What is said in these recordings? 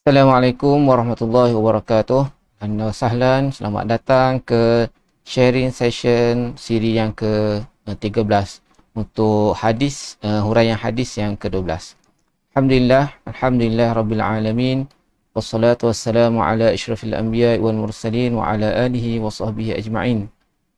Assalamualaikum warahmatullahi wabarakatuh. Ahlan wa sahlan, selamat datang ke sharing session siri yang ke-13 untuk huraian hadis yang ke-12. Alhamdulillah rabbil alamin. Wassalatu wassalamu ala asyrafil anbiya wal mursalin wa ala alihi wa sahbihi ajma'in.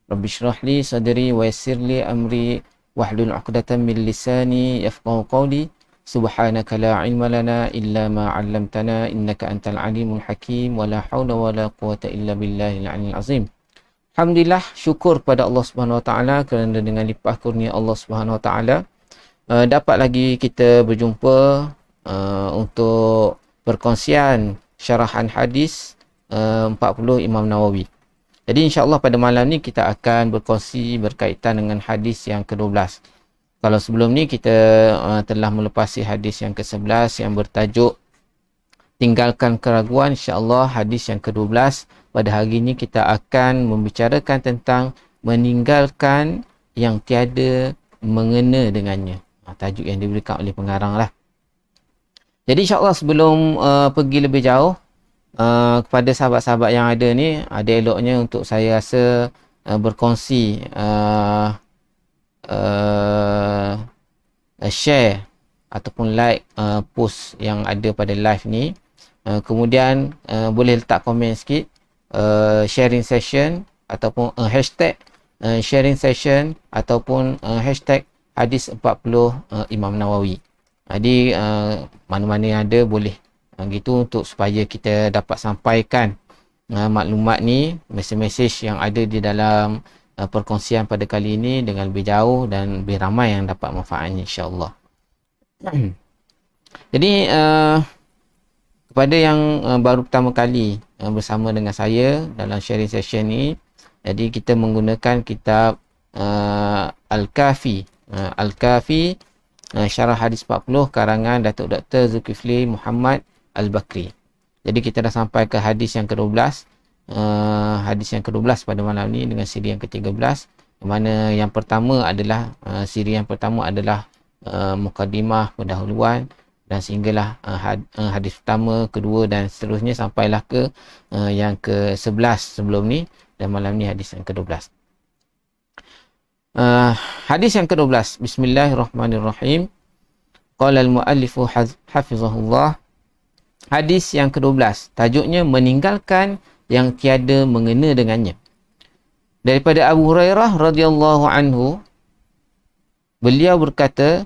Rabbi syrah li sadri wa yassir li amri wahlul 'uqdatam min lisani yafqahu qawli. Subhanaka la ilma lana illa ma 'allamtana innaka antal alimul hakim wa la haula wa la quwwata illa billahil aliyyil azim. Alhamdulillah, syukur pada Allah Subhanahu wa taala kerana dengan limpah kurnia Allah Subhanahu wa taala dapat lagi kita berjumpa untuk perkongsian syarahan hadis 40 Imam Nawawi. Jadi insya-Allah pada malam ni kita akan berkongsi berkaitan dengan hadis yang ke-12. Kalau sebelum ni kita telah melepasi hadis yang ke-11 yang bertajuk tinggalkan keraguan. InsyaAllah hadis yang ke-12 pada hari ini kita akan membicarakan tentang meninggalkan yang tiada mengena dengannya. Tajuk yang diberikan oleh pengarang lah. Jadi insyaAllah sebelum pergi lebih jauh, kepada sahabat-sahabat yang ada ni, ada eloknya untuk saya rasa berkongsi share ataupun like post yang ada pada live ni. Kemudian boleh letak komen sikit, sharing session ataupun hashtag sharing session ataupun hashtag hadis 40 Imam Nawawi. Jadi mana-mana yang ada boleh gitu untuk supaya kita dapat sampaikan maklumat ni, mesej-mesej yang ada di dalam perkongsian pada kali ini dengan lebih jauh dan lebih ramai yang dapat manfaatnya insya-Allah. Jadi kepada yang baru pertama kali bersama dengan saya dalam sharing session ni, jadi kita menggunakan kitab Al-Kafi. Al-Kafi Syarah Hadis 40 karangan Datuk Dr. Zulkifli Muhammad Al-Bakri. Jadi kita dah sampai ke hadis yang ke-12. Hadis yang ke-12 pada malam ni dengan siri yang ke-13, mana yang pertama adalah siri yang pertama adalah mukadimah, pendahuluan, dan sehinggalah hadis pertama, kedua dan seterusnya sampailah ke yang ke-11 sebelum ni, dan malam ni hadis yang ke-12. Hadis yang ke-12. Bismillahirrahmanirrahim. Qala al-muallifu hafizahullah. Hadis yang ke-12 tajuknya meninggalkan yang tiada mengena dengannya. Daripada Abu Hurairah radhiyallahu anhu, beliau berkata,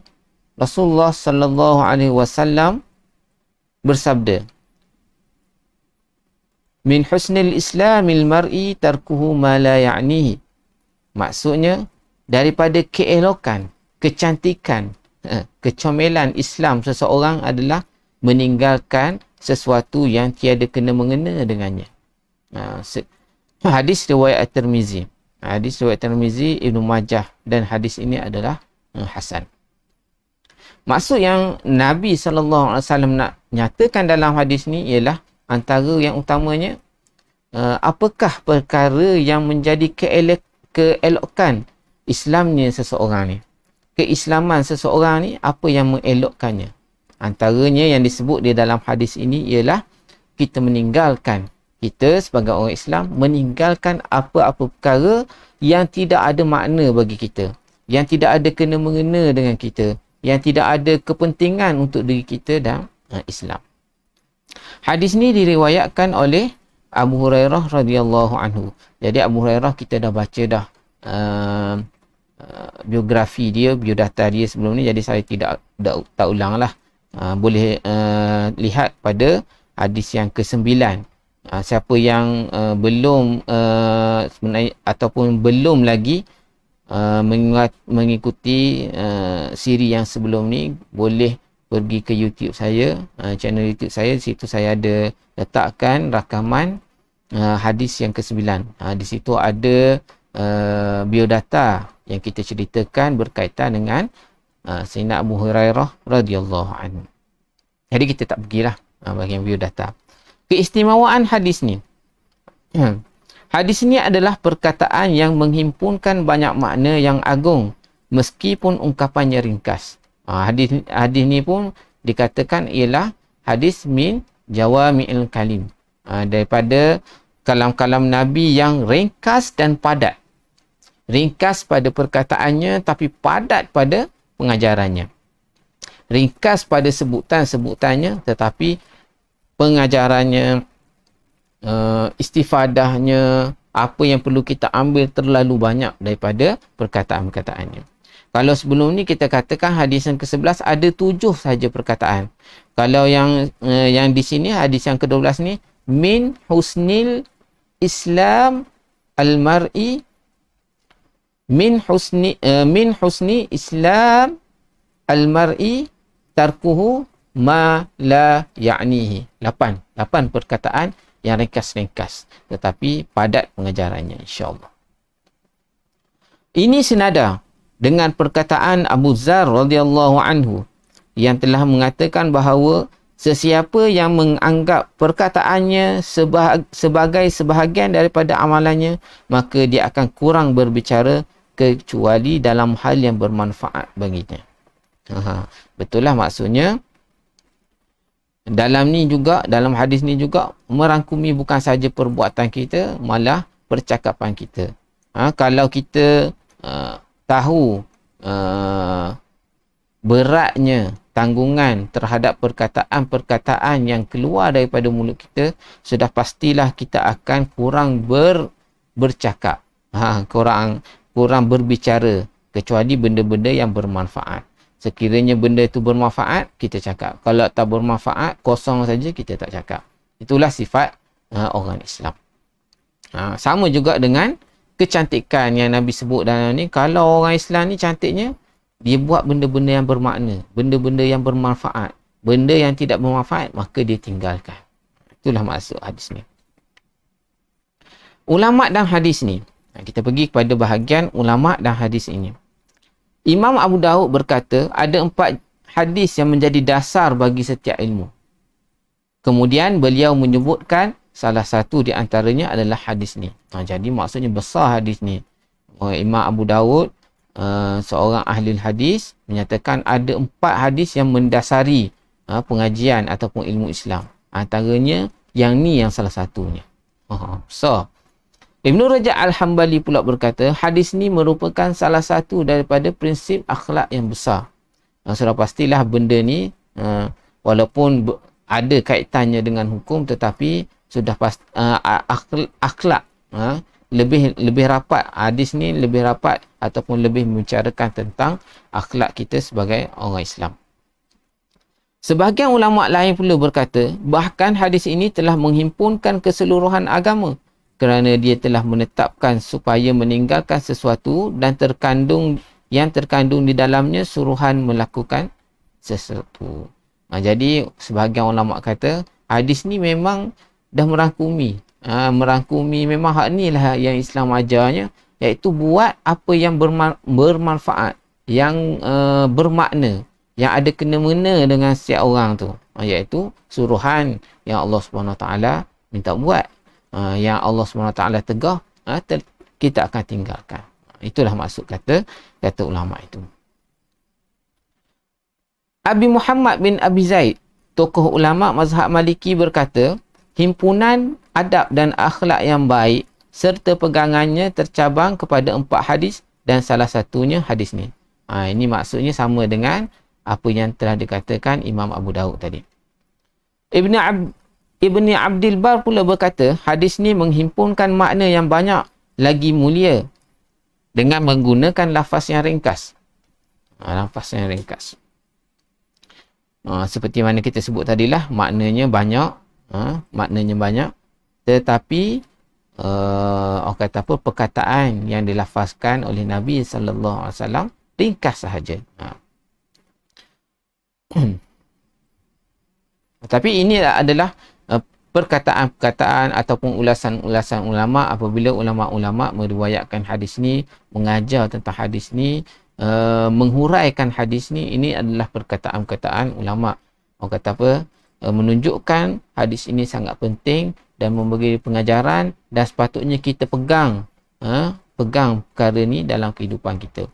Rasulullah sallallahu alaihi wasallam bersabda, min husnil islamil mar'i tarkuhu ma la ya'nihi. Maksudnya daripada keelokan, kecantikan, kecomelan Islam seseorang adalah meninggalkan sesuatu yang tiada kena mengena dengannya. Hadis riwayat At-Tirmizi. Hadis riwayat Tirmizi, Ibnu Majah, dan hadis ini adalah hasan. Maksud yang Nabi SAW nak nyatakan dalam hadis ni ialah antara yang utamanya, apakah perkara yang menjadi keelokan Islamnya seseorang ni. Keislaman seseorang ni, apa yang mengelokkannya. Antaranya yang disebut di dalam hadis ini ialah kita meninggalkan, kita sebagai orang Islam meninggalkan apa-apa perkara yang tidak ada makna bagi kita, yang tidak ada kena mengena dengan kita, yang tidak ada kepentingan untuk diri kita dan Islam. Hadis ni diriwayatkan oleh Abu Hurairah radhiyallahu anhu. Jadi Abu Hurairah kita dah baca dah biografi dia, biodata dia sebelum ni, jadi saya tak ulang lah. Boleh lihat pada hadis yang ke-9. Siapa yang belum sebenarnya ataupun belum lagi mengikuti siri yang sebelum ni, boleh pergi ke YouTube saya, channel YouTube saya. Di situ saya ada letakkan rakaman hadis yang ke-9. Di situ ada biodata yang kita ceritakan berkaitan dengan Sayyidina Abu Hurairah radhiyallahu anhu. Jadi kita tak pergilah bahagian biodata. Keistimewaan hadis ni. Hadis ni adalah perkataan yang menghimpunkan banyak makna yang agung meskipun ungkapannya ringkas. Hadis ni pun dikatakan ialah hadis min jawami'il kalim. Daripada kalam-kalam Nabi yang ringkas dan padat. Ringkas pada perkataannya tapi padat pada pengajarannya. Ringkas pada sebutan-sebutannya tetapi pengajarannya, istifadahnya, apa yang perlu kita ambil terlalu banyak daripada perkataan-perkataannya. Kalau sebelum ni kita katakan hadis yang ke-11 ada 7 saja perkataan. Kalau yang di sini hadis yang ke-12 ni, min husnil Islam al-mar'i, min husni Islam al-mar'i tarkuhu ma la ya'nihi. 8 perkataan yang ringkas-ringkas tetapi padat pengajarannya, insya-Allah. Ini senada dengan perkataan Abu Dzar radhiyallahu anhu yang telah mengatakan bahawa sesiapa yang menganggap perkataannya sebagai sebahagian daripada amalannya, maka dia akan kurang berbicara kecuali dalam hal yang bermanfaat baginya. Betul lah maksudnya. Dalam hadis ni juga merangkumi bukan saja perbuatan kita, malah percakapan kita. Kalau kita tahu beratnya tanggungan terhadap perkataan-perkataan yang keluar daripada mulut kita, sudah pastilah kita akan kurang bercakap, kurang berbicara, kecuali benda-benda yang bermanfaat. Sekiranya benda itu bermanfaat, kita cakap. Kalau tak bermanfaat, kosong saja, kita tak cakap. Itulah sifat orang Islam. Sama juga dengan kecantikan yang Nabi sebut dalam ni. Kalau orang Islam ni cantiknya, dia buat benda-benda yang bermakna, benda-benda yang bermanfaat. Benda yang tidak bermanfaat, maka dia tinggalkan. Itulah maksud hadis ni. Ulama' dan hadis ni. Kita pergi kepada bahagian ulama' dan hadis ini. Imam Abu Daud berkata, ada 4 hadis yang menjadi dasar bagi setiap ilmu. Kemudian beliau menyebutkan salah satu di antaranya adalah hadis ni. Jadi maksudnya besar hadis ni. Imam Abu Daud, seorang ahli hadis, menyatakan ada 4 hadis yang mendasari pengajian ataupun ilmu Islam. Antaranya yang ni yang salah satunya. Besar. Ibn Rajab Al-Hambali pula berkata, hadis ni merupakan salah satu daripada prinsip akhlak yang besar. Sudah pastilah benda ni, walaupun ada kaitannya dengan hukum, tetapi sudah pasti akhlak lebih rapat. Hadis ni lebih rapat ataupun lebih membicarakan tentang akhlak kita sebagai orang Islam. Sebahagian ulama' lain pula berkata, bahkan hadis ini telah menghimpunkan keseluruhan agama, kerana dia telah menetapkan supaya meninggalkan sesuatu dan terkandung di dalamnya suruhan melakukan sesuatu. Jadi sebahagian ulama kata hadis ni memang dah merangkumi memang hak ni lah yang Islam ajarnya, iaitu buat apa yang bermanfaat, yang bermakna, yang ada kena-mena dengan setiap orang tu, iaitu suruhan yang Allah SWT minta buat. Yang Allah SWT tegah, kita akan tinggalkan. Itulah maksud kata ulama itu. Abi Muhammad bin Abi Zaid, tokoh ulama mazhab Maliki, berkata, himpunan adab dan akhlak yang baik serta pegangannya tercabang kepada 4 hadis dan salah satunya hadis ni. Ini maksudnya sama dengan apa yang telah dikatakan Imam Abu Daud tadi. Ibni Abdul Bar pula berkata, hadis ni menghimpunkan makna yang banyak lagi mulia dengan menggunakan lafaz yang ringkas. Lafaz yang ringkas. Seperti mana kita sebut tadilah, maknanya banyak. Tetapi orang kata apa, perkataan yang dilafazkan oleh Nabi SAW ringkas sahaja. Tapi ini adalah perkataan-perkataan ataupun ulasan-ulasan ulama' apabila ulama'-ulama' meriwayatkan hadis ni, mengajar tentang hadis ni, menghuraikan hadis ni. Ini adalah perkataan-perkataan ulama'. Orang kata apa? Menunjukkan hadis ini sangat penting dan memberi pengajaran, dan sepatutnya kita pegang perkara ni dalam kehidupan kita.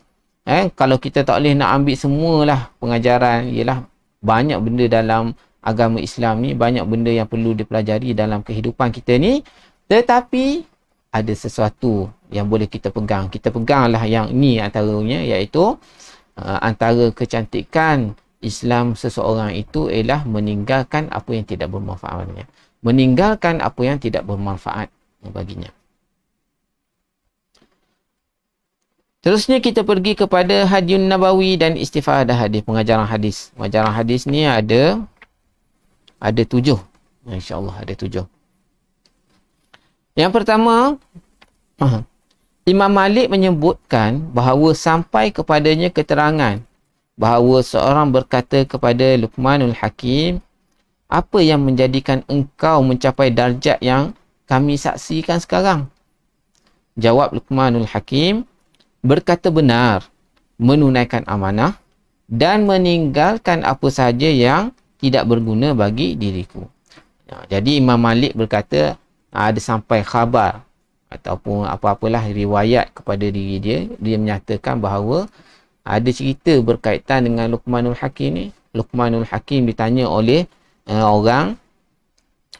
Kalau kita tak boleh nak ambil semualah pengajaran, ialah banyak benda dalam agama Islam ni banyak benda yang perlu dipelajari dalam kehidupan kita ni, tetapi ada sesuatu yang boleh kita pegang. Kita peganglah yang ni antaranya, iaitu antara kecantikan Islam seseorang itu ialah meninggalkan apa yang tidak bermanfaat baginya. Meninggalkan apa yang tidak bermanfaat baginya. Terusnya kita pergi kepada Hadiyun Nabawi dan Istifadah hadis, pengajaran hadis. Pengajaran hadis ni ada 7. InsyaAllah ada 7. Yang pertama, Imam Malik menyebutkan bahawa sampai kepadanya keterangan bahawa seorang berkata kepada Luqmanul Hakim, apa yang menjadikan engkau mencapai darjat yang kami saksikan sekarang? Jawab Luqmanul Hakim, berkata benar, menunaikan amanah dan meninggalkan apa sahaja yang tidak berguna bagi diriku. Jadi Imam Malik berkata ada sampai khabar ataupun apa-apalah riwayat kepada diri dia, dia menyatakan bahawa ada cerita berkaitan dengan Luqmanul Hakim ni. Luqmanul Hakim ditanya oleh orang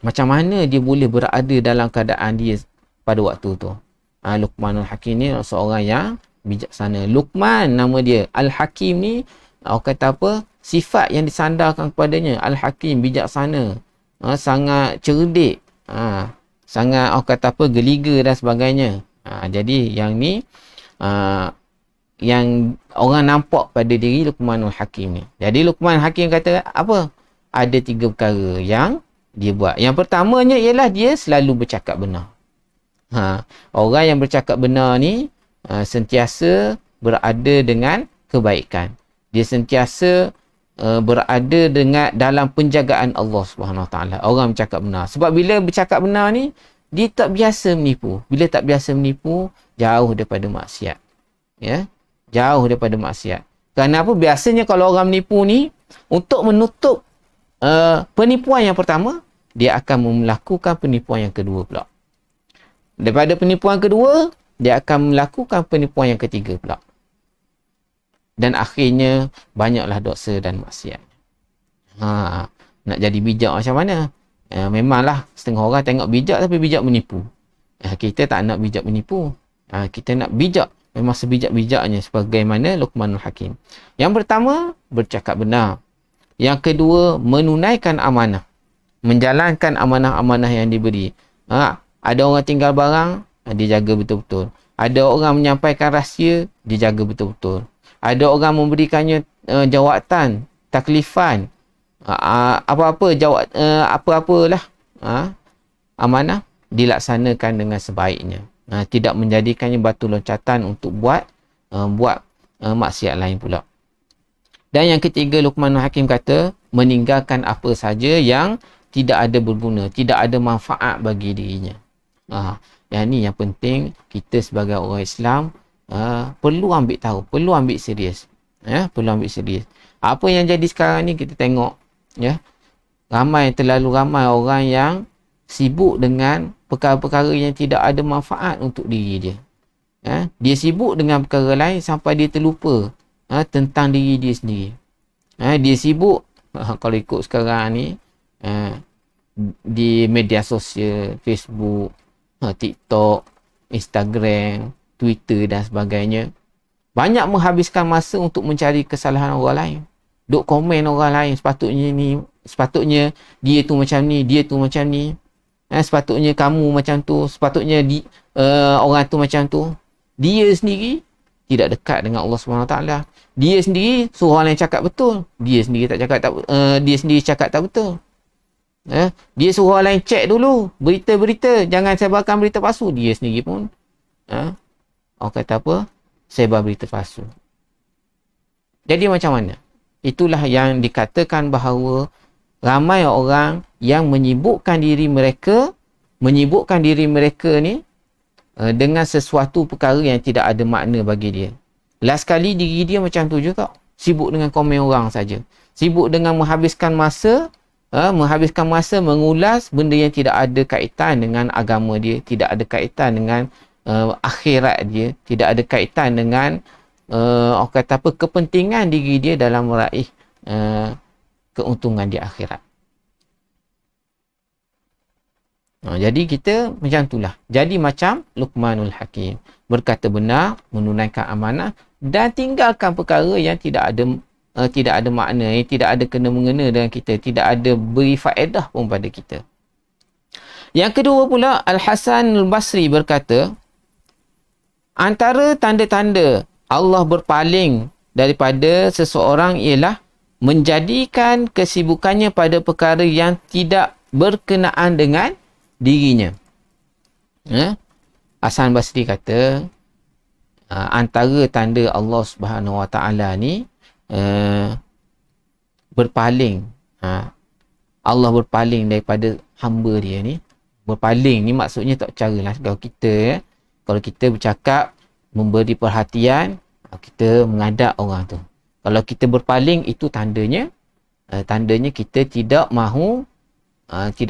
macam mana dia boleh berada dalam keadaan dia pada waktu tu. Luqmanul Hakim ni seorang yang bijaksana. Luqman nama dia. Al-Hakim ni orang kata apa? Sifat yang disandarkan kepadanya. Al-Hakim, bijaksana. Sangat cerdik. Sangat orang kata apa? Geliga dan sebagainya. Jadi yang ni yang orang nampak pada diri Luqmanul Hakim ni. Jadi Luqman Hakim kata apa? Ada 3 perkara yang dia buat. Yang pertamanya ialah dia selalu bercakap benar. Orang yang bercakap benar ni sentiasa berada dengan kebaikan. Dia sentiasa berada dengan dalam penjagaan Allah Subhanahu Wa Taala. Orang bercakap benar. Sebab bila bercakap benar ni, dia tak biasa menipu. Bila tak biasa menipu, jauh daripada maksiat. Ya, jauh daripada maksiat. Kerana apa? Biasanya kalau orang menipu ni, untuk menutup penipuan yang pertama, dia akan melakukan penipuan yang kedua pula. Daripada penipuan kedua, dia akan melakukan penipuan yang ketiga pula. Dan akhirnya, banyaklah dosa dan maksiat. Nak jadi bijak macam mana? Memanglah setengah orang tengok bijak tapi bijak menipu. Kita tak nak bijak menipu. Kita nak bijak. Memang sebijak-bijaknya sebagaimana Luqmanul Hakim. Yang pertama, bercakap benar. Yang kedua, menunaikan amanah. Menjalankan amanah-amanah yang diberi. Ada orang tinggal barang, dia jaga betul-betul. Ada orang menyampaikan rahsia, dia jaga betul-betul. Ada orang memberikannya jawatan, taklifan, apa-apalah amanah, dilaksanakan dengan sebaiknya. Tidak menjadikannya batu loncatan untuk buat maksiat lain pula. Dan yang ketiga, Luqmanul Hakim kata, meninggalkan apa saja yang tidak ada berguna, tidak ada manfaat bagi dirinya. Yang ni yang penting kita sebagai orang Islam perlu ambil tahu, perlu ambil serius. Perlu ambil serius. Apa yang jadi sekarang ni kita tengok, terlalu ramai orang yang sibuk dengan perkara-perkara yang tidak ada manfaat untuk diri dia. Dia sibuk dengan perkara lain sampai dia terlupa tentang diri dia sendiri. Dia sibuk kalau ikut sekarang ni di media sosial, Facebook, TikTok, Instagram, Twitter dan sebagainya. Banyak menghabiskan masa untuk mencari kesalahan orang lain. Duk komen orang lain, sepatutnya dia tu macam ni, dia tu macam ni. Sepatutnya kamu macam tu, sepatutnya orang tu macam tu. Dia sendiri tidak dekat dengan Allah SWT. Dia sendiri suruh orang lain cakap betul, dia sendiri dia sendiri cakap tak betul. Dia suruh orang lain cek dulu berita-berita, jangan sebarkan berita palsu. Dia sendiri pun orang kata apa? Sebar berita palsu. Jadi macam mana? Itulah yang dikatakan bahawa ramai orang yang menyibukkan diri mereka ni dengan sesuatu perkara yang tidak ada makna bagi dia. Last kali diri dia macam tu juga. Sibuk dengan komen orang saja. Sibuk dengan menghabiskan masa mengulas benda yang tidak ada kaitan dengan agama dia, tidak ada kaitan dengan akhirat dia, tidak ada kaitan dengan orang kata apa, kepentingan diri dia dalam meraih keuntungan di akhirat. Jadi kita macam itulah. Jadi macam Luqmanul Hakim. Berkata benar, menunaikan amanah dan tinggalkan perkara yang tidak ada makna, yang tidak ada kena-mengena dengan kita, tidak ada beri faedah pun pada kita. Yang kedua pula, Al-Hasan Al-Basri berkata, antara tanda-tanda Allah berpaling daripada seseorang ialah menjadikan kesibukannya pada perkara yang tidak berkenaan dengan dirinya. Hasan Basri kata, antara tanda Allah Subhanahu Wa Taala ni berpaling. Allah berpaling daripada hamba dia ni. Berpaling ni maksudnya tak caralah kalau kita bercakap, memberi perhatian, kita mengadap orang tu. Kalau kita berpaling, itu tandanya kita tidak mahu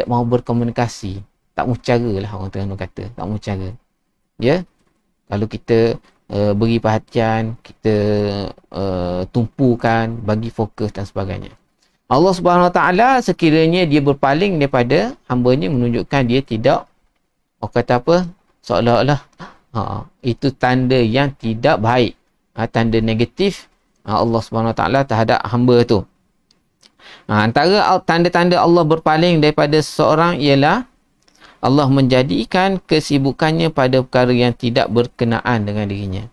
berkomunikasi. Tak mahu cara lah orang Terengganu kata. Tak mahu cara. Ya? Kalau kita beri perhatian, kita tumpukan, bagi fokus dan sebagainya. Allah Subhanahu Wa Taala sekiranya dia berpaling daripada hamba-Nya, menunjukkan dia tidak, orang kata apa, seolah-olah itu tanda yang tidak baik, tanda negatif Allah Subhanahu Wa Taala terhadap hamba tu. Antara tanda-tanda Allah berpaling daripada seseorang ialah Allah menjadikan kesibukannya pada perkara yang tidak berkenaan dengan dirinya.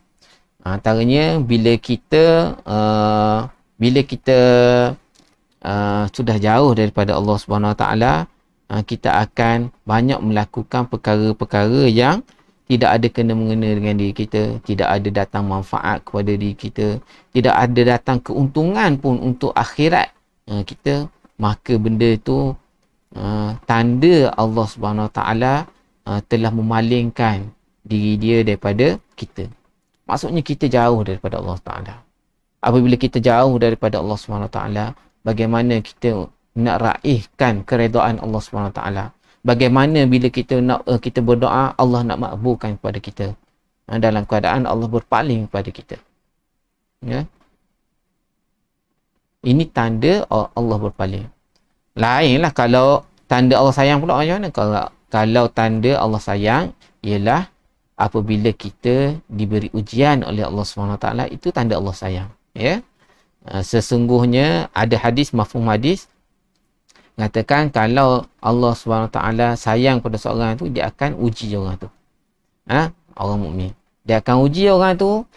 Antaranya bila kita sudah jauh daripada Allah Subhanahu Wa Taala, kita akan banyak melakukan perkara-perkara yang tidak ada kena-mengena dengan diri kita, tidak ada datang manfaat kepada diri kita, tidak ada datang keuntungan pun untuk akhirat kita, maka benda itu tanda Allah Subhanahu Wa Taala telah memalingkan diri dia daripada kita. Maksudnya kita jauh daripada Allah Taala. Apabila kita jauh daripada Allah Subhanahu Wa Taala, bagaimana kita nak raihkan keredaan Allah Subhanahu Wa Taala? Bagaimana bila kita berdoa, Allah nak makbulkan kepada kita dalam keadaan Allah berpaling kepada kita. Ya. Ini tanda Allah berpaling. Lainlah kalau tanda Allah sayang pula macam mana? Kalau tanda Allah sayang ialah apabila kita diberi ujian oleh Allah Subhanahu Wa Taala, itu tanda Allah sayang. Ya. Sesungguhnya ada hadis, mafhum hadis mengatakan kalau Allah Subhanahu Wa Taala sayang pada seorang tu, dia akan uji orang tu. Orang mukmin. Dia akan uji orang tu,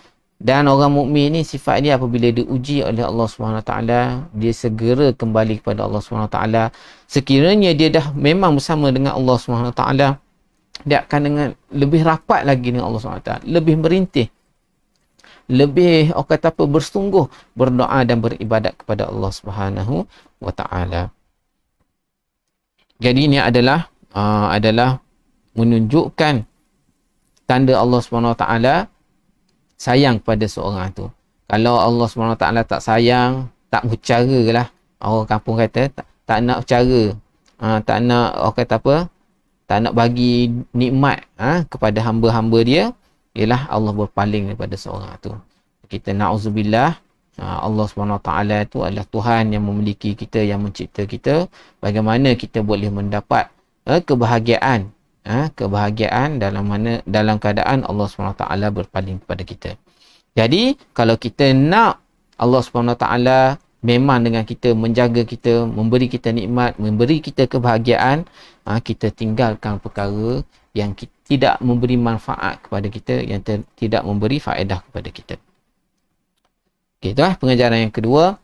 dan orang mukmin ni sifat dia apabila diuji oleh Allah Subhanahu Wa Taala, dia segera kembali kepada Allah Subhanahu Wa Taala. Sekiranya dia dah memang bersama dengan Allah Subhanahu Wa Taala, dia akan dengan lebih rapat lagi dengan Allah Subhanahu Wa Taala, lebih merintih, lebih bersungguh berdoa dan beribadat kepada Allah Subhanahu Wa Taala. Jadi ini adalah menunjukkan tanda Allah Subhanahu Wa Taala sayang pada seorang tu. Kalau Allah Subhanahu Wa Taala tak sayang, tak bercara lah. Orang kampung kata tak nak bercara. Tak nak, orang kata apa? Tak nak bagi nikmat kepada hamba-hamba dia, ialah Allah berpaling daripada seorang tu. Kita na'udzubillah, Allah Subhanahu Wa Taala itu adalah Tuhan yang memiliki kita, yang mencipta kita. Bagaimana kita boleh mendapat kebahagiaan dalam keadaan Allah Subhanahu Wa Taala berpaling kepada kita. Jadi kalau kita nak Allah Subhanahu Wa Taala memang dengan kita, menjaga kita, memberi kita nikmat, memberi kita kebahagiaan, kita tinggalkan perkara yang tidak memberi manfaat kepada kita, yang tidak memberi faedah kepada kita. Itulah pengajaran yang kedua.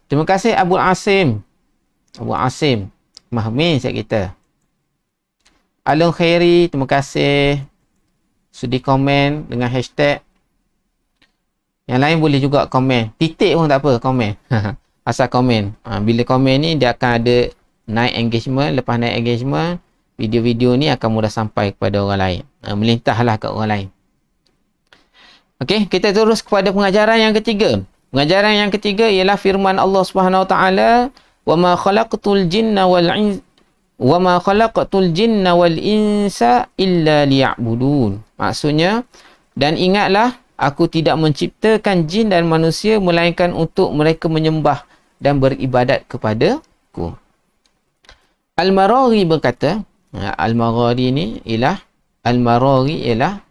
Terima kasih Abu Asim. Mahmin siap kita. Alun Khairi, terima kasih. Sudi komen dengan hashtag. Yang lain boleh juga komen. Titik pun tak apa, komen. Asal komen. Bila komen ni, dia akan ada naik engagement. Lepas naik engagement, video-video ni akan mudah sampai kepada orang lain. Melintahlah ke orang lain. Okey, kita terus kepada pengajaran yang ketiga. Pengajaran yang ketiga ialah firman Allah Subhanahu Wa Taala, "Wa ma khalaqtul jinna wal insa illa liya'budun." Maksudnya, dan ingatlah, aku tidak menciptakan jin dan manusia melainkan untuk mereka menyembah dan beribadat kepadaku. Al-Maraghi berkata, Al-Maraghi ni ialah Al-Maraghi ialah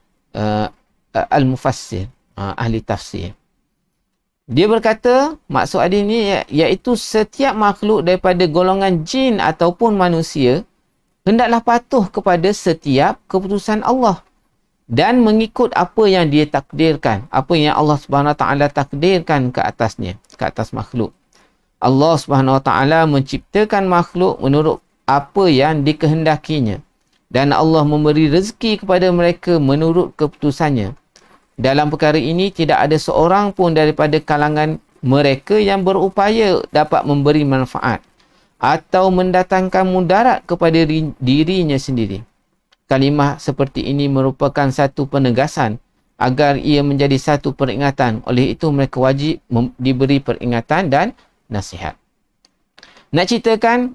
al-mufassir, ahli tafsir. Dia berkata, maksud hadis ni iaitu setiap makhluk daripada golongan jin ataupun manusia hendaklah patuh kepada setiap keputusan Allah dan mengikut apa yang dia takdirkan, apa yang Allah Subhanahu Wa Taala takdirkan ke atasnya, ke atas makhluk. Allah Subhanahu Wa Taala menciptakan makhluk menurut apa yang dikehendakinya dan Allah memberi rezeki kepada mereka menurut keputusannya. Dalam perkara ini tidak ada seorang pun daripada kalangan mereka yang berupaya dapat memberi manfaat atau mendatangkan mudarat kepada dirinya sendiri. Kalimah seperti ini merupakan satu penegasan agar ia menjadi satu peringatan. Oleh itu mereka wajib diberi peringatan dan nasihat. Nak ceritakan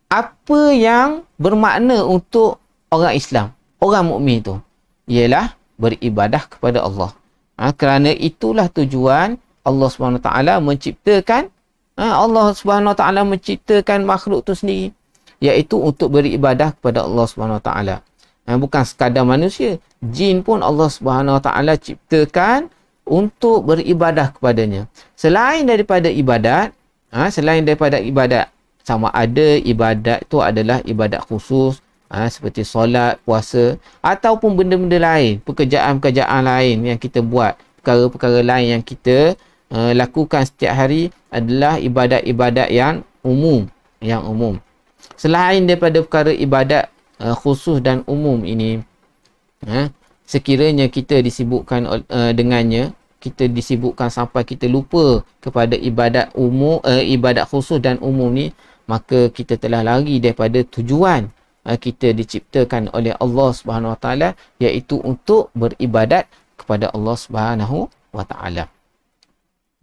apa yang bermakna untuk orang Islam, orang mukmin itu, ialah beribadah kepada Allah. Kerana itulah tujuan Allah SWT menciptakan, Allah SWT menciptakan makhluk itu sendiri, iaitu untuk beribadah kepada Allah SWT. Bukan sekadar manusia, jin pun Allah SWT ciptakan untuk beribadah kepadanya. Selain daripada ibadat, sama ada ibadat itu adalah ibadat khusus, seperti solat, puasa ataupun benda-benda lain, pekerjaan-pekerjaan lain yang kita buat, perkara-perkara lain yang kita lakukan setiap hari adalah ibadat-ibadat yang umum, Selain daripada perkara ibadat khusus dan umum ini, sekiranya kita disibukkan dengannya, kita disibukkan sampai kita lupa kepada ibadat umum, ibadat khusus dan umum ni, maka kita telah lari daripada tujuan kita diciptakan oleh Allah Subhanahu Wa Taala, iaitu untuk beribadat kepada Allah Subhanahu Wa Taala.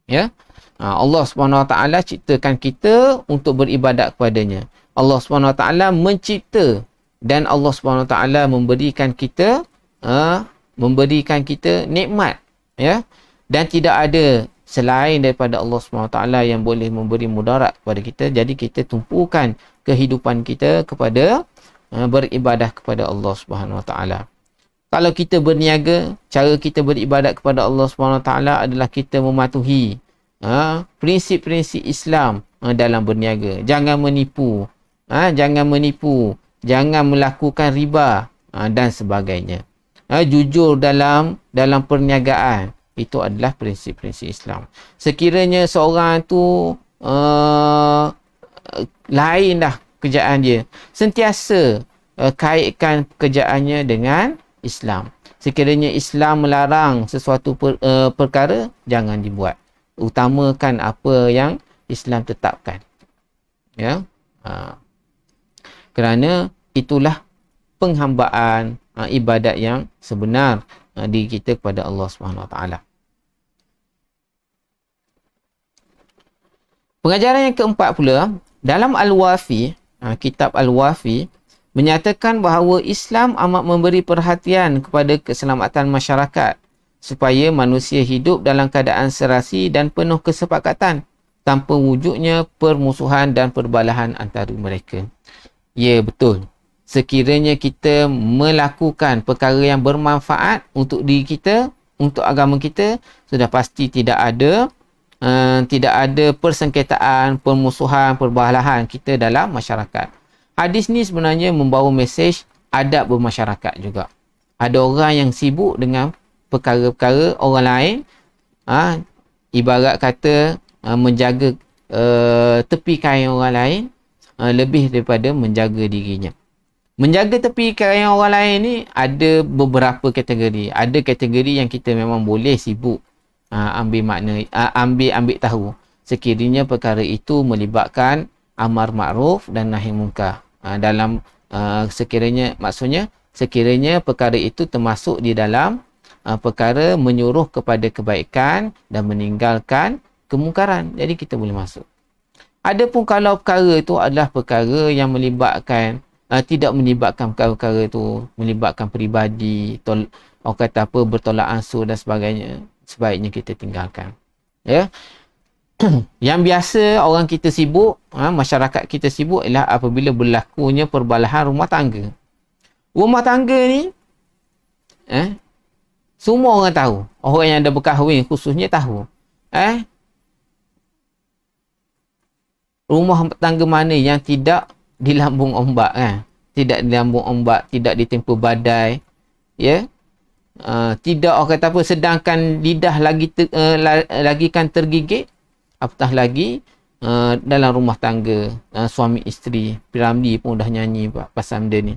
Ya, Allah Subhanahu Wa Taala ciptakan kita untuk beribadat kepadanya. Allah Subhanahu Wa Taala mencipta dan Allah Subhanahu Wa Taala memberikan kita nikmat, ya, dan tidak ada selain daripada Allah Subhanahu Wa Taala yang boleh memberi mudarat kepada kita. Jadi kita tumpukan kehidupan kita kepada beribadah kepada Allah Subhanahu Wa Taala. Kalau kita berniaga, cara kita beribadat kepada Allah Subhanahu Wa Taala adalah kita mematuhi prinsip-prinsip Islam dalam berniaga. Jangan menipu, jangan melakukan riba dan sebagainya. Jujur dalam perniagaan, itu adalah prinsip-prinsip Islam. Sekiranya seorang tu lain dah kerjaan dia, sentiasa kaitkan pekerjaannya dengan Islam. Sekiranya Islam melarang sesuatu perkara, jangan dibuat. Utamakan apa yang Islam tetapkan. Ya, kerana itulah penghambaan ibadat yang sebenar diri kita kepada Allah Subhanahu Wa Taala. Pengajaran yang keempat pula, dalam Al-Wafi, kitab Al-Wafi menyatakan bahawa Islam amat memberi perhatian kepada keselamatan masyarakat supaya manusia hidup dalam keadaan serasi dan penuh kesepakatan tanpa wujudnya permusuhan dan perbalahan antara mereka. Ya, betul. Sekiranya kita melakukan perkara yang bermanfaat untuk diri kita, untuk agama kita, sudah pasti tidak ada persengketaan, permusuhan, perbalahan kita dalam masyarakat. Hadis ni sebenarnya membawa mesej adab bermasyarakat juga. Ada orang yang sibuk dengan perkara-perkara orang lain, ibarat kata menjaga tepi kain orang lain lebih daripada menjaga dirinya. Menjaga tepi kain orang lain ni ada beberapa kategori. Ada kategori yang kita memang boleh sibuk ambil makna, ambil tahu sekiranya perkara itu melibatkan amar makruf dan nahi munkar. Sekiranya perkara itu termasuk di dalam perkara menyuruh kepada kebaikan dan meninggalkan kemungkaran, jadi kita boleh masuk. Adapun kalau perkara itu adalah perkara yang melibatkan tidak melibatkan perkara itu melibatkan peribadi, orang kata apa, bertolak ansur dan sebagainya, sebaiknya kita tinggalkan. Ya. Yang biasa orang kita sibuk, masyarakat kita sibuk ialah apabila berlakunya perbalahan rumah tangga. Rumah tangga ni, semua orang tahu. Orang yang dah berkahwin khususnya tahu. Rumah tangga mana yang tidak dilambung ombak kan? Tidak dilambung ombak, tidak ditempa badai. Ya. Tidak orang kata apa, sedangkan lidah lagi kan tergigit, apatah lagi dalam rumah tangga suami isteri. Piramli pun dah nyanyi pasal benda ni.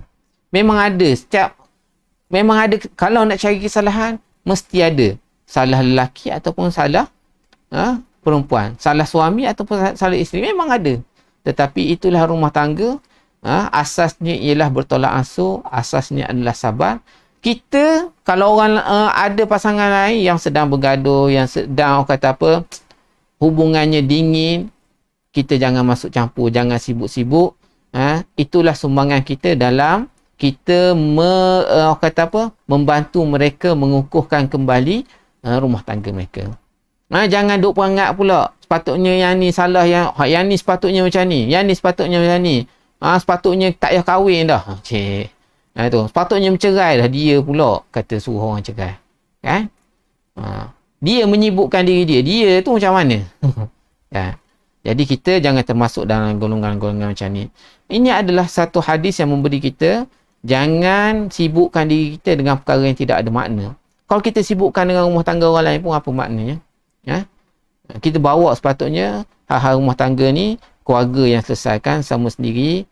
Memang ada, kalau nak cari kesalahan mesti ada salah lelaki ataupun salah perempuan, salah suami ataupun salah isteri, memang ada. Tetapi itulah rumah tangga, asasnya ialah bertolak ansur, asasnya adalah sabar. Kita kalau orang ada pasangan lain yang sedang bergaduh, yang sedang orang kata apa, hubungannya dingin, kita jangan masuk campur, jangan sibuk-sibuk. Itulah sumbangan kita dalam kita orang kata apa, membantu mereka mengukuhkan kembali rumah tangga mereka. Jangan duk perangat pula sepatutnya yang ni salah, yang ni sepatutnya macam ni, yang ni sepatutnya macam ni. Sepatutnya tak payah kahwin dah. Tu sepatutnya mencerai dah, dia pula kata suruh orang cerai. Kan? Dia menyibukkan diri dia tu macam mana? Kan? Jadi kita jangan termasuk dalam golongan-golongan macam ni. Ini adalah satu hadis yang memberi kita jangan sibukkan diri kita dengan perkara yang tidak ada makna. Kalau kita sibukkan dengan rumah tangga orang lain pun apa maknanya? Kita bawa sepatutnya hal-hal rumah tangga ni, keluarga yang selesaikan sama sendiri,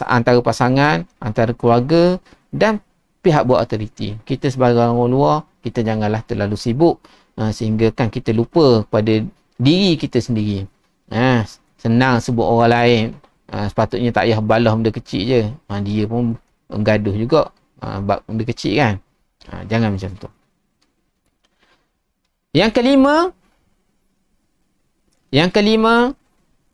antara pasangan, antara keluarga dan pihak berautoriti. Kita sebagai orang luar, kita janganlah terlalu sibuk sehingga kan kita lupa pada diri kita sendiri. Senang sebut orang lain, sepatutnya tak payah balah benda kecil je. Dia pun gaduh juga benda kecil kan. Jangan macam tu. Yang kelima,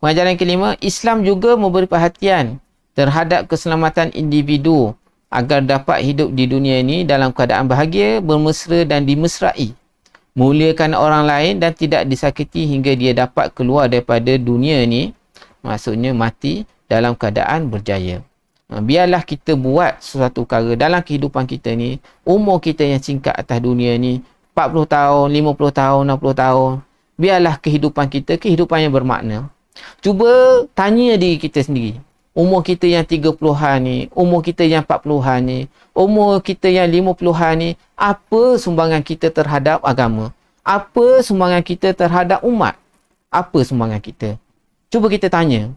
pengajaran kelima, Islam juga memberi perhatian terhadap keselamatan individu agar dapat hidup di dunia ini dalam keadaan bahagia, bermesra dan dimesrai. Muliakan orang lain dan tidak disakiti hingga dia dapat keluar daripada dunia ni, maksudnya mati dalam keadaan berjaya. Biarlah kita buat sesuatu perkara dalam kehidupan kita ni, umur kita yang singkat atas dunia ni, 40 tahun, 50 tahun, 60 tahun. Biarlah kehidupan kita, kehidupan yang bermakna. Cuba tanya diri kita sendiri. Umur kita yang 30-an ni, umur kita yang 40-an ni, umur kita yang 50-an ni, apa sumbangan kita terhadap agama? Apa sumbangan kita terhadap umat? Apa sumbangan kita? Cuba kita tanya.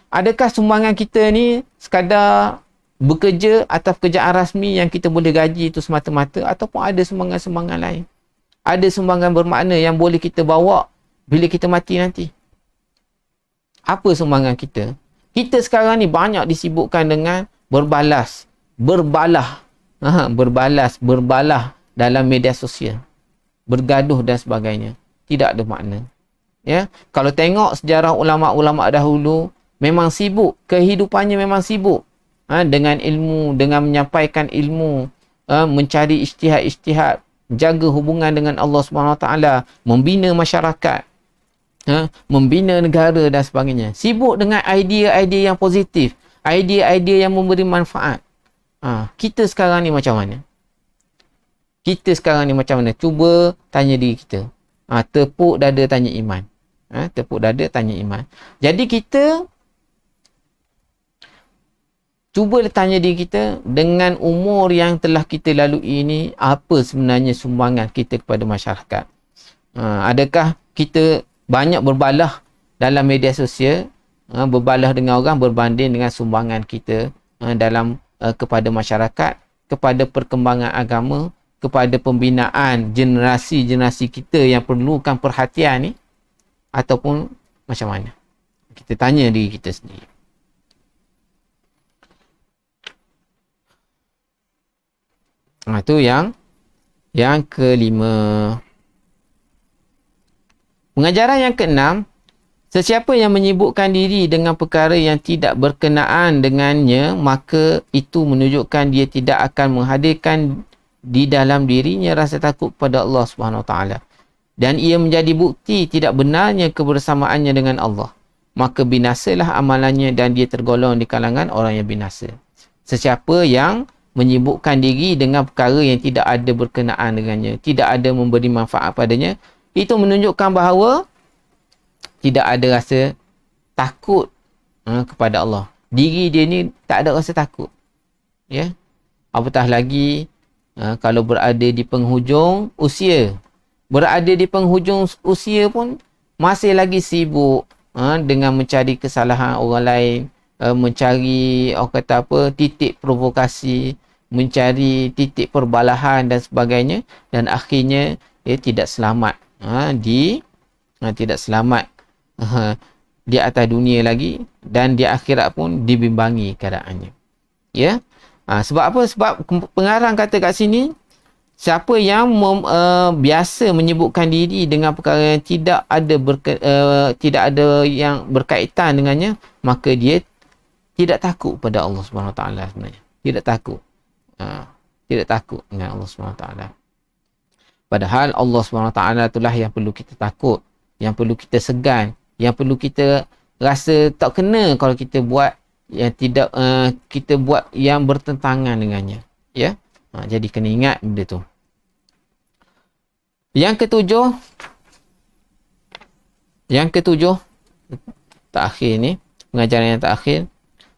Adakah sumbangan kita ni sekadar bekerja atas pekerjaan rasmi yang kita boleh gaji itu semata-mata, ataupun ada sumbangan-sumbangan lain? Ada sumbangan bermakna yang boleh kita bawa bila kita mati nanti? Apa sumbangan kita? Kita sekarang ni banyak disibukkan dengan berbalah dalam media sosial, bergaduh dan sebagainya. Tidak ada makna. Ya, kalau tengok sejarah ulama-ulama dahulu, memang sibuk, kehidupannya memang sibuk dengan ilmu, dengan menyampaikan ilmu, mencari ijtihad, jaga hubungan dengan Allah SWT, membina masyarakat, membina negara dan sebagainya. Sibuk dengan idea-idea yang positif, idea-idea yang memberi manfaat. Kita sekarang ni macam mana? Cuba tanya diri kita. Tepuk dada tanya iman. Tepuk dada tanya iman. Jadi kita cuba tanya diri kita, dengan umur yang telah kita lalui ini, apa sebenarnya sumbangan kita kepada masyarakat? Adakah kita banyak berbalah dalam media sosial, berbalah dengan orang berbanding dengan sumbangan kita dalam kepada masyarakat, kepada perkembangan agama, kepada pembinaan generasi-generasi kita yang perlukan perhatian ni, ataupun macam mana? Kita tanya diri kita sendiri. Itu yang kelima. Pengajaran yang keenam, sesiapa yang menyibukkan diri dengan perkara yang tidak berkenaan dengannya, maka itu menunjukkan dia tidak akan menghadirkan di dalam dirinya rasa takut kepada Allah Subhanahu Wa Taala. dan ia menjadi bukti tidak benarnya kebersamaannya dengan Allah, maka binasalah amalannya dan dia tergolong di kalangan orang yang binasa. Sesiapa yang menyibukkan diri dengan perkara yang tidak ada berkenaan dengannya, tidak ada memberi manfaat padanya, itu menunjukkan bahawa tidak ada rasa takut kepada Allah. Diri dia ni tak ada rasa takut. Ya. Apatah lagi kalau berada di penghujung usia. Berada di penghujung usia pun masih lagi sibuk dengan mencari kesalahan orang lain, mencari titik provokasi, mencari titik perbalahan dan sebagainya, dan akhirnya dia tidak selamat tidak selamat di atas dunia lagi, dan di akhirat pun dibimbangi keadaannya. Ya. Sebab apa? Sebab pengarang kata kat sini, siapa yang biasa menyibukkan diri dengan perkara yang tidak ada yang berkaitan dengannya, maka dia tidak takut pada Allah Subhanahu Wa Taala sebenarnya. Tidak takut. Tidak takut dengan Allah Subhanahu Wa Taala. Padahal Allah Subhanahu Wa Taala itulah yang perlu kita takut, yang perlu kita segan, yang perlu kita rasa tak kena kalau kita buat yang tidak kita buat yang bertentangan dengannya. Ya. Jadi kena ingat benda tu. Yang ketujuh, terakhir ni, pengajaran yang terakhir,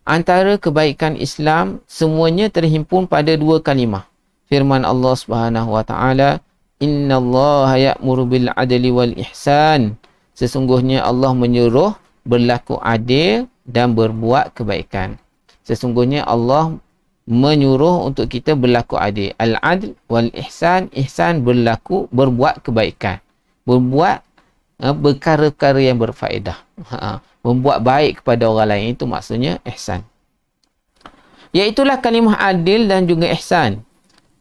antara kebaikan Islam semuanya terhimpun pada dua kalimah. Firman Allah Subhanahu Wa Taala, "Innallaha ya'muru bil adli wal ihsan." Sesungguhnya Allah menyuruh berlaku adil dan berbuat kebaikan. Sesungguhnya Allah menyuruh untuk kita berlaku adil. Al-adl wal ihsan. Ihsan berbuat kebaikan. Berbuat perkara-perkara yang berfaedah. Membuat baik kepada orang lain. Itu maksudnya ihsan. Iaitulah kalimah adil dan juga ihsan.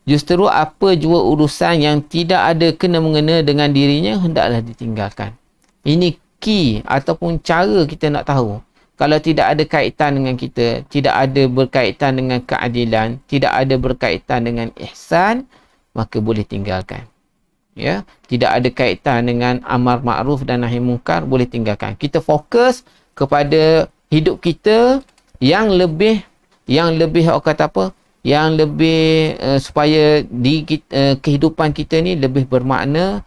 Justru apa jua urusan yang tidak ada kena-mengena dengan dirinya, hendaklah ditinggalkan. Ini key ataupun cara kita nak tahu. Kalau tidak ada kaitan dengan kita, tidak ada berkaitan dengan keadilan, tidak ada berkaitan dengan ihsan, maka boleh tinggalkan. Ya, tidak ada kaitan dengan amar ma'ruf dan nahi munkar, boleh tinggalkan. Kita fokus kepada hidup kita yang lebih supaya kehidupan kita ni lebih bermakna,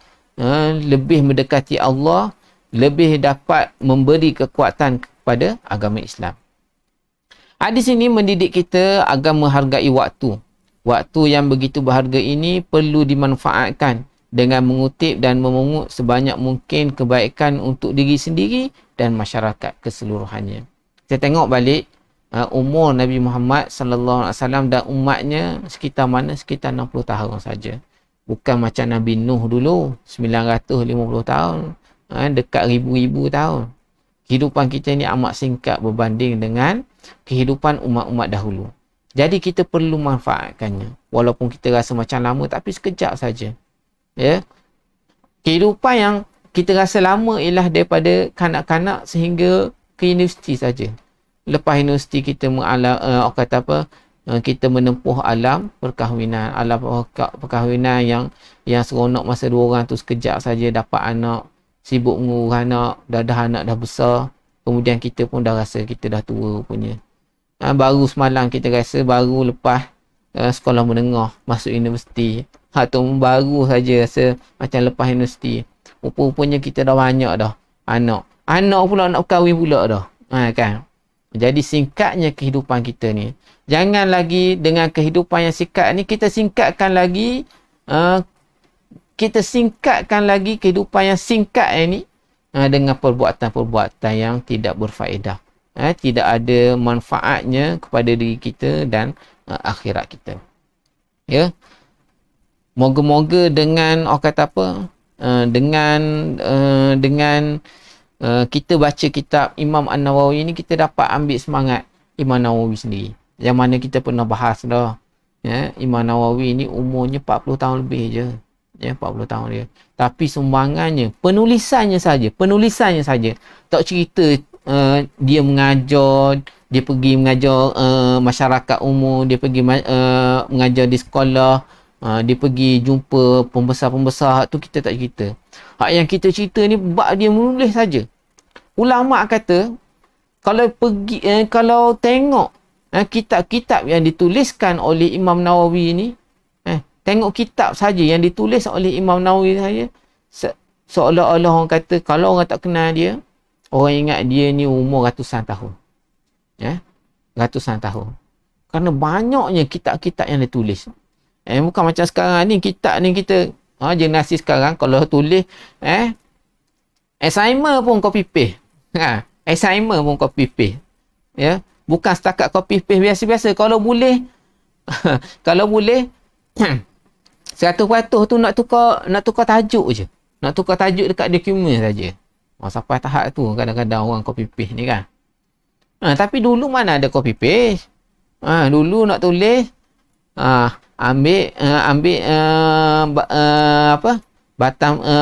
lebih mendekati Allah, lebih dapat memberi kekuatan pada agama Islam. Hadis ini mendidik kita agar menghargai waktu. Waktu yang begitu berharga ini perlu dimanfaatkan dengan mengutip dan memungut sebanyak mungkin kebaikan untuk diri sendiri dan masyarakat keseluruhannya. Kita tengok balik umur Nabi Muhammad sallallahu alaihi wasallam dan umatnya sekitar mana? Sekitar 60 tahun saja. Bukan macam Nabi Nuh dulu 950 tahun, dekat ribu-ribu tahun. Kehidupan kita ni amat singkat berbanding dengan kehidupan umat-umat dahulu. Jadi kita perlu manfaatkannya. Walaupun kita rasa macam lama, tapi sekejap saja. Ya. Kehidupan yang kita rasa lama ialah daripada kanak-kanak sehingga ke universiti saja. Lepas universiti kita kita menempuh alam perkahwinan. Alam perkahwinan yang seronok masa dua orang tu sekejap saja dapat anak. Sibuk mengurus anak, dah anak dah besar. Kemudian kita pun dah rasa kita dah tua punya. Baru semalam kita rasa baru lepas sekolah menengah masuk universiti. Atau baru saja rasa macam lepas universiti. Rupanya kita dah banyak dah anak. Anak pula nak kahwin pula dah. Kan? Jadi singkatnya kehidupan kita ni. Jangan lagi dengan kehidupan yang singkat ni kita singkatkan lagi kehidupan yang singkat ini dengan perbuatan-perbuatan yang tidak berfaedah. Tidak ada manfaatnya kepada diri kita dan akhirat kita. Ya. Moga-moga dengan dengan kita baca kitab Imam An-Nawawi ni, kita dapat ambil semangat Imam Nawawi sendiri. Yang mana kita pernah bahas dah. Ya, Imam Nawawi ni umurnya 40 tahun lebih je. Ya, 40 tahun dia. Tapi sumbangannya, penulisannya saja. Tak cerita dia mengajar, dia pergi mengajar masyarakat umum, dia pergi mengajar di sekolah, Dia pergi jumpa pembesar-pembesar tu kita tak cerita. Hak yang kita cerita ni bab dia menulis saja. Ulama kata kalau kalau tengok kitab-kitab yang dituliskan oleh Imam Nawawi ni, tengok kitab saja yang ditulis oleh Imam Nawawi saja, seolah-olah orang kata kalau orang tak kenal dia, orang ingat dia ni umur ratusan tahun. Ratusan tahun. Kerana banyaknya kitab-kitab yang ditulis. Bukan macam sekarang ni, kitab ni kita generasi sekarang kalau tulis assignment pun copy paste. Assignment pun copy paste. Ya, bukan setakat copy paste biasa-biasa. Kalau boleh kalau boleh 100% tu nak tukar tajuk je. Nak tukar tajuk dekat dokumen saja. Sampai tahap tu kadang-kadang orang copy paste ni kan. Tapi dulu mana ada copy paste. Dulu nak tulis ambil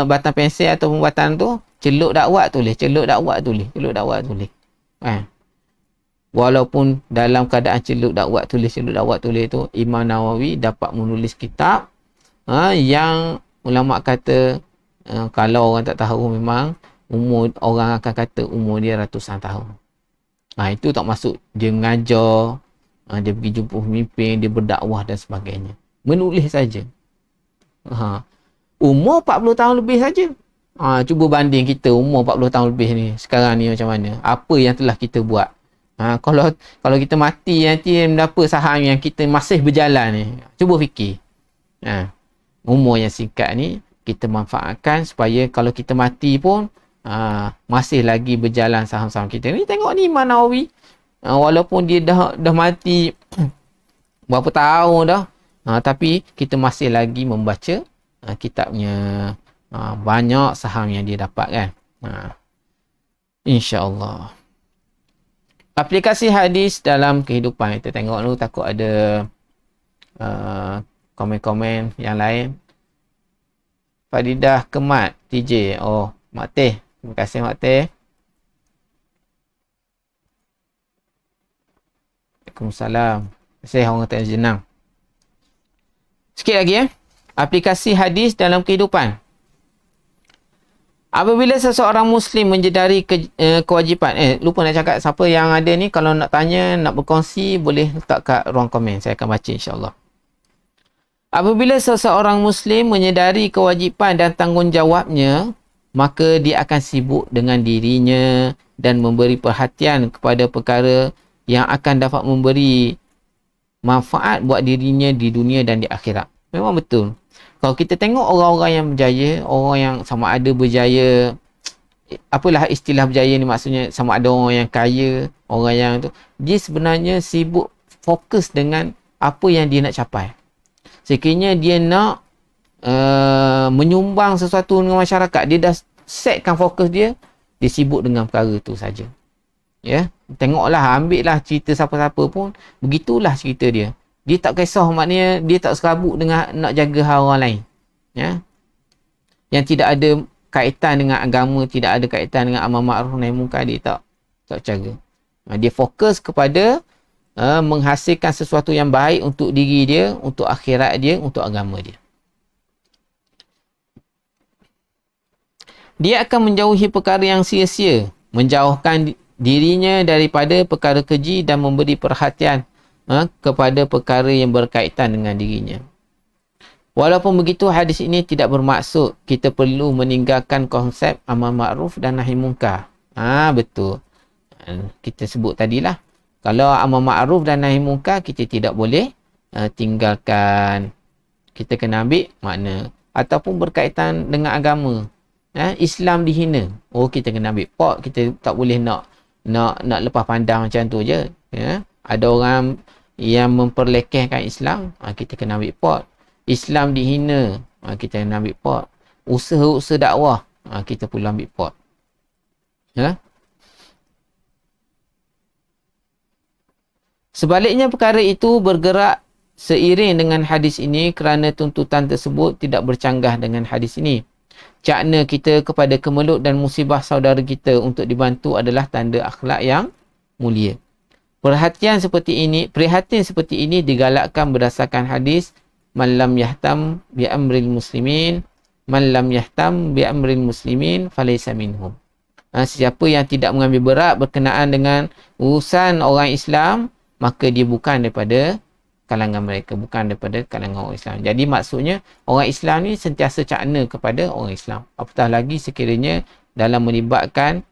batang pensel ataupun batang tu, celup dakwat tulis. Walaupun dalam keadaan celup dakwat tulis tu, Imam Nawawi dapat menulis kitab yang ulama kata kalau orang tak tahu memang orang akan kata umur dia ratusan tahun. Itu tak masuk dia mengajar, dia pergi jumpa pemimpin, dia berdakwah dan sebagainya. Menulis saja. Umur 40 tahun lebih saja. Cuba banding kita umur 40 tahun lebih ni, sekarang ni macam mana? Apa yang telah kita buat? Kalau kita mati nanti apa saham yang kita masih berjalan ni? Cuba fikir. Umur yang singkat ni kita manfaatkan supaya kalau kita mati pun masih lagi berjalan saham-saham kita ni. Tengok ni Imam Nawawi, walaupun dia dah mati berapa tahun dah, tapi kita masih lagi membaca kitabnya. Banyak saham yang dia dapat kan. InsyaAllah. Aplikasi hadis dalam kehidupan. Kita tengok dulu, takut ada komen-komen yang lain. Fadidah Kemat TJ. Mak Teh. Terima kasih Mak Teh. Waalaikumsalam. Saya orang tak jenang. Sikit lagi aplikasi hadis dalam kehidupan. Apabila seseorang Muslim menjedari kewajipan, lupa nak cakap, siapa yang ada ni kalau nak tanya, nak berkongsi, boleh letak kat ruang komen. Saya akan baca insyaAllah. Apabila seseorang Muslim menyedari kewajipan dan tanggungjawabnya, maka dia akan sibuk dengan dirinya dan memberi perhatian kepada perkara yang akan dapat memberi manfaat buat dirinya di dunia dan di akhirat. Memang betul. Kalau kita tengok orang-orang yang berjaya, orang yang sama ada berjaya, apalah istilah berjaya ni, maksudnya sama ada orang yang kaya, orang yang tu, dia sebenarnya sibuk fokus dengan apa yang dia nak capai. Sekiranya dia nak menyumbang sesuatu dengan masyarakat, dia dah setkan fokus dia sibuk dengan perkara tu saja. Ya, tengoklah, ambillah cerita siapa-siapa pun, begitulah cerita dia. Dia tak kisah, maknanya dia tak serabut dengan nak jaga hal orang lain. Ya. Yang tidak ada kaitan dengan agama, tidak ada kaitan dengan amal ma'ruf nahi munkar, dia tak jaga. Dia fokus kepada menghasilkan sesuatu yang baik untuk diri dia, untuk akhirat dia, untuk agama dia. Dia akan menjauhi perkara yang sia-sia, menjauhkan dirinya daripada perkara keji dan memberi perhatian kepada perkara yang berkaitan dengan dirinya. Walaupun begitu, hadis ini tidak bermaksud kita perlu meninggalkan konsep amal ma'ruf dan nahi munkar. Betul. Kita sebut tadilah, kalau amal ma'ruf dan nahi munkar kita tidak boleh tinggalkan. Kita kena ambil makna. Ataupun berkaitan dengan agama. Islam dihina. Kita kena ambil pot. Kita tak boleh nak lepas pandang macam tu je. Ada orang yang memperlekehkan Islam, kita kena ambil pot. Islam dihina, kita kena ambil pot. Usaha-usaha dakwah, kita perlu ambil pot. Sebaliknya, perkara itu bergerak seiring dengan hadis ini kerana tuntutan tersebut tidak bercanggah dengan hadis ini. Cakna kita kepada kemelut dan musibah saudara kita untuk dibantu adalah tanda akhlak yang mulia. Perhatian seperti ini digalakkan berdasarkan hadis man lam yahtam bi amril muslimin falaysa minhum. Siapa yang tidak mengambil berat berkenaan dengan urusan orang Islam, maka dia bukan daripada kalangan mereka, bukan daripada kalangan orang Islam. Jadi maksudnya orang Islam ni sentiasa cakna kepada orang Islam. Apatah lagi sekiranya dalam melibatkan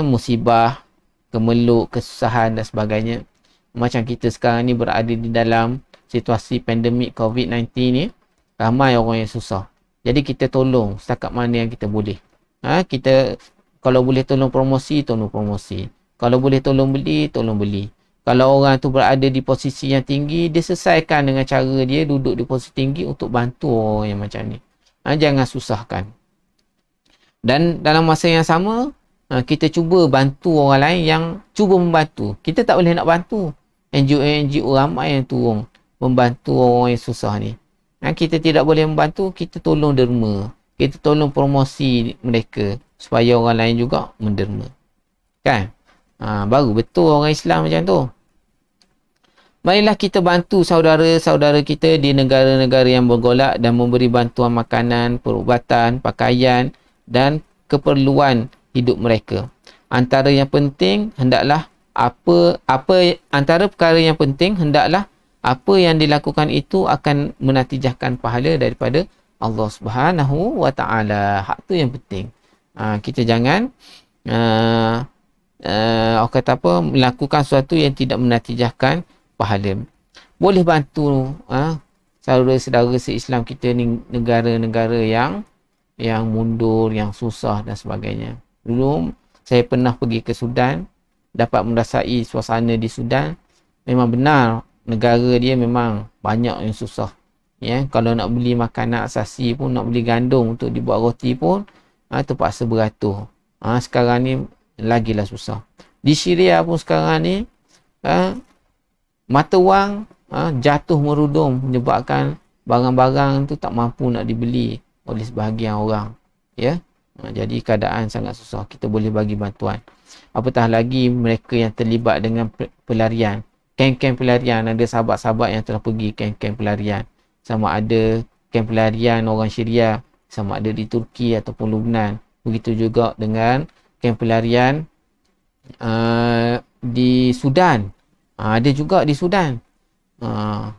musibah, kemeluk, kesusahan dan sebagainya. Macam kita sekarang ni berada di dalam situasi pandemik COVID-19 ni, ramai orang yang susah. Jadi kita tolong setakat mana yang kita boleh. Kita kalau boleh tolong promosi, tolong promosi. Kalau boleh tolong beli, tolong beli. Kalau orang tu berada di posisi yang tinggi, dia selesaikan dengan cara dia duduk di posisi tinggi untuk bantu orang yang macam ni. Jangan susahkan. Dan dalam masa yang sama, kita cuba bantu orang lain yang cuba membantu. Kita tak boleh nak bantu. NGO ramai yang turun membantu orang yang susah ni. Kita tidak boleh membantu, kita tolong derma. Kita tolong promosi mereka supaya orang lain juga menderma. Kan? Baru betul orang Islam macam tu. Marilah kita bantu saudara-saudara kita di negara-negara yang bergolak dan memberi bantuan makanan, perubatan, pakaian dan keperluan hidup mereka. Antara yang penting hendaklah antara perkara yang penting hendaklah apa yang dilakukan itu akan menatijahkan pahala daripada Allah Subhanahu wa taala. Hak tu yang penting. Kita jangan orang kata apa, melakukan sesuatu yang tidak menatijahkan pahala. Boleh bantu saudara-saudara se-Islam kita ni negara-negara yang mundur, yang susah dan sebagainya. Dulu saya pernah pergi ke Sudan, dapat merasai suasana di Sudan. Memang benar negara dia memang banyak yang susah. Kalau nak beli makanan asasi pun, nak beli gandum untuk dibuat roti pun terpaksa beratur. Sekarang ni lagilah susah. Di Syria pun sekarang ni mata wang jatuh merudum menyebabkan barang-barang tu tak mampu nak dibeli oleh sebahagian orang. Jadi keadaan sangat susah. Kita boleh bagi bantuan. Apatah lagi mereka yang terlibat dengan pelarian, kem-kem pelarian. Ada sahabat-sahabat yang telah pergi kem-kem pelarian. Sama ada kem pelarian orang Syria, sama ada di Turki ataupun Lebanon. Begitu juga dengan kem pelarian di Sudan. Ada juga di Sudan.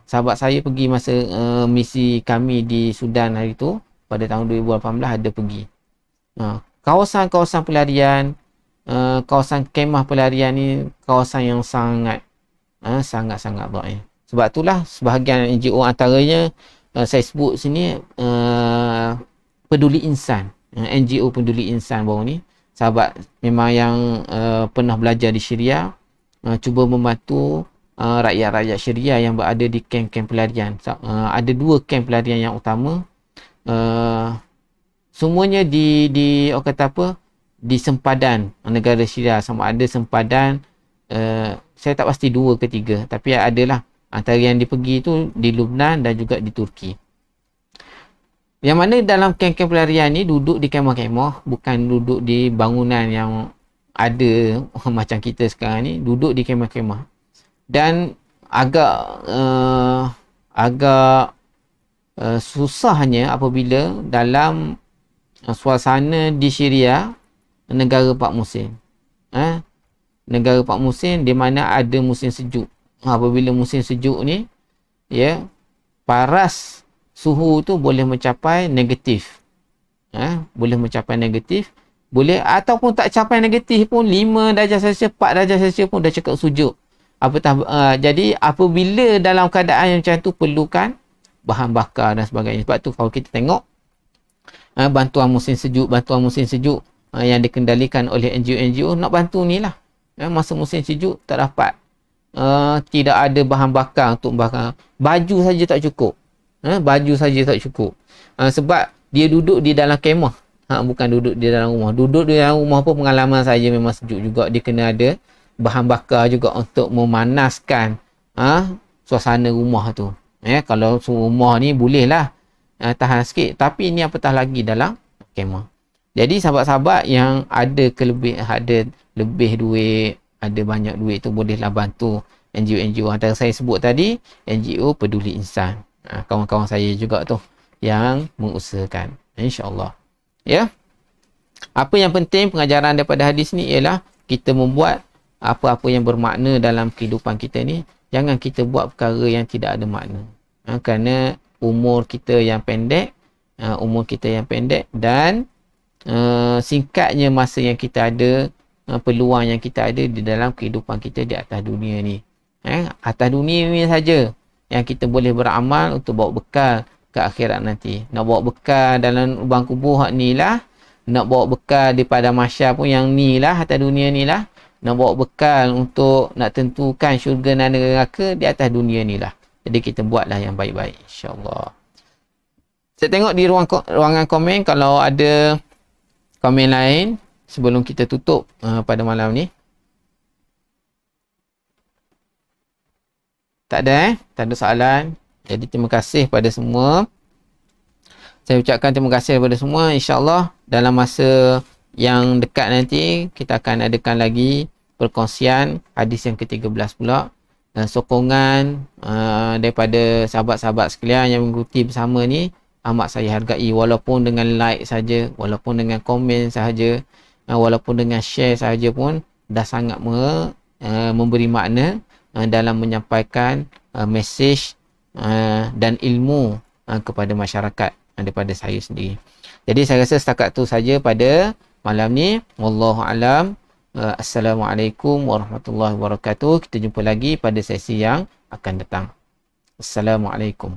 Sahabat saya pergi masa misi kami di Sudan hari tu, pada tahun 2018 ada pergi. Kawasan-kawasan pelarian, kawasan kemah pelarian ni kawasan yang sangat-sangat dhaif. Sebab itulah sebahagian NGO antaranya saya sebut sini Peduli Insan. NGO Peduli Insan baru ni, sahabat memang yang pernah belajar di Syria, cuba membantu rakyat-rakyat Syria yang berada di kem-kem pelarian. Ada 2 kem pelarian yang utama. Semuanya di orang kata apa, di sempadan negara Syria. Sama ada sempadan, saya tak pasti 2 ke 3, tapi adalah antara yang dipergi tu di Lebanon dan juga di Turki. Yang mana dalam kem-kem pelarian ni duduk di kemah-kemah, bukan duduk di bangunan yang ada macam kita sekarang ni, duduk di kemah-kemah. Dan agak susahnya apabila dalam suasana di Syria, negara 4 musim. Negara 4 musim di mana ada musim sejuk. Apabila musim sejuk ni, paras suhu tu boleh mencapai negatif. Boleh mencapai negatif. Boleh ataupun tak capai negatif pun, 5 darjah Celsius, 4 darjah Celsius pun dah cakap sejuk. Jadi apabila dalam keadaan yang macam tu, perlukan bahan bakar dan sebagainya. Sebab tu kalau kita tengok bantuan musim sejuk yang dikendalikan oleh NGO nak bantu ni lah. Masa musim sejuk tak dapat, tidak ada bahan bakar untuk bakar. Baju saja tak cukup. Sebab dia duduk di dalam kemah, bukan duduk di dalam rumah. Duduk di dalam rumah pun pengalaman saya memang sejuk juga. Dia kena ada bahan bakar juga untuk memanaskan suasana rumah tu. Kalau rumah ni boleh lah tahan sikit, tapi ni apatah lagi dalam kemah. Jadi sahabat-sahabat yang ada lebih duit, ada banyak duit tu, bolehlah bantu NGO-NGO. Antara saya sebut tadi, NGO Peduli Insan. Kawan-kawan saya juga tu yang mengusahakan, insya-Allah. Ya. Apa yang penting pengajaran daripada hadis ni ialah kita membuat apa-apa yang bermakna dalam kehidupan kita ni. Jangan kita buat perkara yang tidak ada makna. Kerana umur kita yang pendek, dan singkatnya masa yang kita ada, peluang yang kita ada di dalam kehidupan kita di atas dunia ni. Atas dunia ni saja yang kita boleh beramal untuk bawa bekal ke akhirat nanti. Nak bawa bekal dalam lubang kubur hak ni lah. Nak bawa bekal di pada mahsyar pun yang ni lah, atas dunia ni lah. Nak bawa bekal untuk nak tentukan syurga dan neraka di atas dunia ni lah. Jadi kita buatlah yang baik-baik, insya-Allah. Saya tengok di ruangan komen kalau ada komen lain sebelum kita tutup pada malam ni. Tak ada Tak ada soalan. Jadi terima kasih pada semua. Saya ucapkan terima kasih kepada semua. InsyaAllah dalam masa yang dekat nanti kita akan adakan lagi perkongsian hadis yang ke-13 pula. Dan sokongan daripada sahabat-sahabat sekalian yang mengikuti bersama ni amat saya hargai. Walaupun dengan like saja, walaupun dengan komen sahaja, walaupun dengan share sahaja pun dah sangat memberi makna dalam menyampaikan mesej dan ilmu kepada masyarakat daripada saya sendiri. Jadi saya rasa setakat tu saja pada malam ni. Wallahu alam. Assalamualaikum warahmatullahi wabarakatuh. Kita jumpa lagi pada sesi yang akan datang. Assalamualaikum.